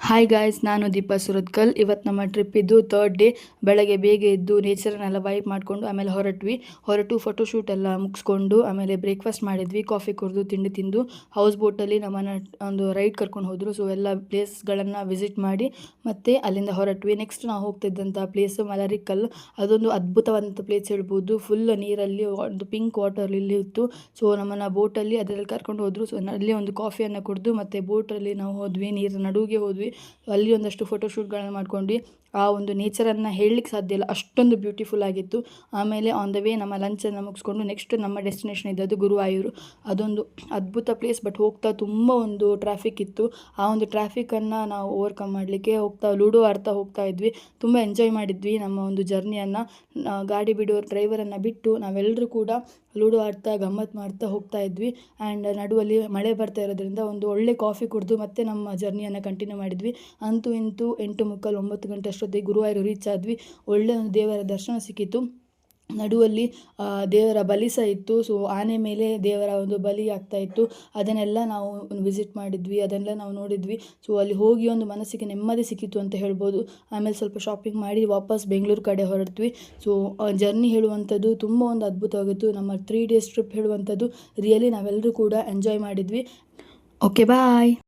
Hi guys, ನಾನು ದೀಪಾ ಸುರತ್ಕಲ್. ಇವತ್ತು ನಮ್ಮ ಟ್ರಿಪ್ ಇದ್ದು 3rd ಡೇ. ಬೆಳಗ್ಗೆ ಬೇಗ ಎದ್ದು ನೇಚರನ್ನೆಲ್ಲ ವೈಪ್ ಮಾಡಿಕೊಂಡು ಆಮೇಲೆ ಹೊರಟು ಫೋಟೋಶೂಟ್ ಎಲ್ಲ ಮುಗಿಸ್ಕೊಂಡು ಆಮೇಲೆ ಬ್ರೇಕ್ಫಾಸ್ಟ್ ಮಾಡಿದ್ವಿ, ಕಾಫಿ ಕುಡಿದು ತಿಂಡಿ ತಿಂದು ಹೌಸ್ ಬೋಟಲ್ಲಿ ನಮ್ಮನ್ನು ಒಂದು ರೈಡ್ ಕರ್ಕೊಂಡು ಹೋದರು. ಸೊ ಎಲ್ಲ ಪ್ಲೇಸ್ಗಳನ್ನು ವಿಸಿಟ್ ಮಾಡಿ ಮತ್ತೆ ಅಲ್ಲಿಂದ ಹೊರಟ್ವಿ. ನೆಕ್ಸ್ಟ್ ನಾವು ಹೋಗ್ತಿದ್ದಂಥ ಪ್ಲೇಸು ಮಲರಿಕಲ್. ಅದೊಂದು ಅದ್ಭುತವಾದಂಥ ಪ್ಲೇಸ್ ಹೇಳ್ಬೋದು. ಫುಲ್ ನೀರಲ್ಲಿ ಒಂದು ಪಿಂಕ್ ವಾಟರ್ ಲಿಲ್ಲಿ ಇತ್ತು. ಸೊ ನಮ್ಮನ್ನು ಬೋಟಲ್ಲಿ ಅದರಲ್ಲಿ ಕರ್ಕೊಂಡು ಹೋದರು. ಸೊ ಅಲ್ಲಿ ಒಂದು ಕಾಫಿಯನ್ನು ಕುಡಿದು ಮತ್ತೆ ಬೋಟಲ್ಲಿ ನಾವು ಹೋದ್ವಿ, ನೀರಿನ ನಡುವಿಗೆ ಹೋದ್ವಿ. ಅಲ್ಲಿ ಒಂದಷ್ಟು ಫೋಟೋಶೂಟ್ಗಳನ್ನ ಮಾಡ್ಕೊಂಡು ಆ ಒಂದು ನೇಚರನ್ನು ಹೇಳಲಿಕ್ಕೆ ಸಾಧ್ಯ ಇಲ್ಲ, ಅಷ್ಟೊಂದು ಬ್ಯೂಟಿಫುಲ್ ಆಗಿತ್ತು. ಆಮೇಲೆ ಆನ್ ದ ವೇ ನಮ್ಮ ಲಂಚನ್ನು ಮುಗಿಸ್ಕೊಂಡು ನೆಕ್ಸ್ಟ್ ನಮ್ಮ ಡೆಸ್ಟಿನೇಷನ್ ಇದ್ದದ್ದು ಗುರುವಾಯೂರು. ಅದೊಂದು ಅದ್ಭುತ ಪ್ಲೇಸ್. ಬಟ್ ಹೋಗ್ತಾ ತುಂಬ ಒಂದು ಟ್ರಾಫಿಕ್ ಇತ್ತು. ಆ ಒಂದು ಟ್ರಾಫಿಕನ್ನು ನಾವು ಓವರ್ಕಮ್ ಮಾಡಲಿಕ್ಕೆ ಹೋಗ್ತಾ ಲೂಡೋ ಆಡ್ತಾ ಹೋಗ್ತಾ ಇದ್ವಿ. ತುಂಬ ಎಂಜಾಯ್ ಮಾಡಿದ್ವಿ ನಮ್ಮ ಒಂದು ಜರ್ನಿಯನ್ನು. ಗಾಡಿ ಬಿಡೋ ಡ್ರೈವರನ್ನು ಬಿಟ್ಟು ನಾವೆಲ್ಲರೂ ಕೂಡ ಲೂಡೋ ಆಡ್ತಾ ಗಮ್ಮತ್ತು ಮಾಡ್ತಾ ಹೋಗ್ತಾ ಇದ್ವಿ. ಆ್ಯಂಡ್ ನಡುವಲ್ಲಿ ಮಳೆ ಬರ್ತಾ ಇರೋದ್ರಿಂದ ಒಂದು ಒಳ್ಳೆ ಕಾಫಿ ಕುಡಿದು ಮತ್ತೆ ನಮ್ಮ ಜರ್ನಿಯನ್ನು ಕಂಟಿನ್ಯೂ ಮಾಡಿದ್ವಿ. ಅಂತೂ ಇಂತೂ 8:45 9 ಗಂಟೆ ಅಷ್ಟೊತ್ತಿಗೆ ಗುರುವಾಯೂರು ರೀಚ್ ಆದ್ವಿ. ಒಳ್ಳೆ ಒಂದು ದೇವರ ದರ್ಶನ ಸಿಕ್ಕಿತು. ನಡುವಲ್ಲಿ ದೇವರ ಬಲಿ ಸಹ ಇತ್ತು. ಸೊ ಆನೆ ಮೇಲೆ ದೇವರ ಒಂದು ಬಲಿ ಆಗ್ತಾ ಇತ್ತು. ಅದನ್ನೆಲ್ಲ ನಾವು ವಿಸಿಟ್ ಮಾಡಿದ್ವಿ, ಅದನ್ನೆಲ್ಲ ನಾವು ನೋಡಿದ್ವಿ. ಸೊ ಅಲ್ಲಿ ಹೋಗಿ ಒಂದು ಮನಸ್ಸಿಗೆ ನೆಮ್ಮದಿ ಸಿಕ್ಕಿತ್ತು ಅಂತ ಹೇಳ್ಬೋದು. ಆಮೇಲೆ ಸ್ವಲ್ಪ ಶಾಪಿಂಗ್ ಮಾಡಿ ವಾಪಸ್ ಬೆಂಗಳೂರು ಕಡೆ ಹೊರಟ್ವಿ. ಸೊ ಜರ್ನಿ ಹೇಳುವಂಥದ್ದು ತುಂಬ ಒಂದು ಅದ್ಭುತವಾಗಿತ್ತು. ನಮ್ಮ 3 ಡೇಸ್ ಟ್ರಿಪ್ ಹೇಳುವಂಥದ್ದು ರಿಯಲಿ ನಾವೆಲ್ಲರೂ ಕೂಡ ಎಂಜಾಯ್ ಮಾಡಿದ್ವಿ. ಓಕೆ, ಬಾಯ್.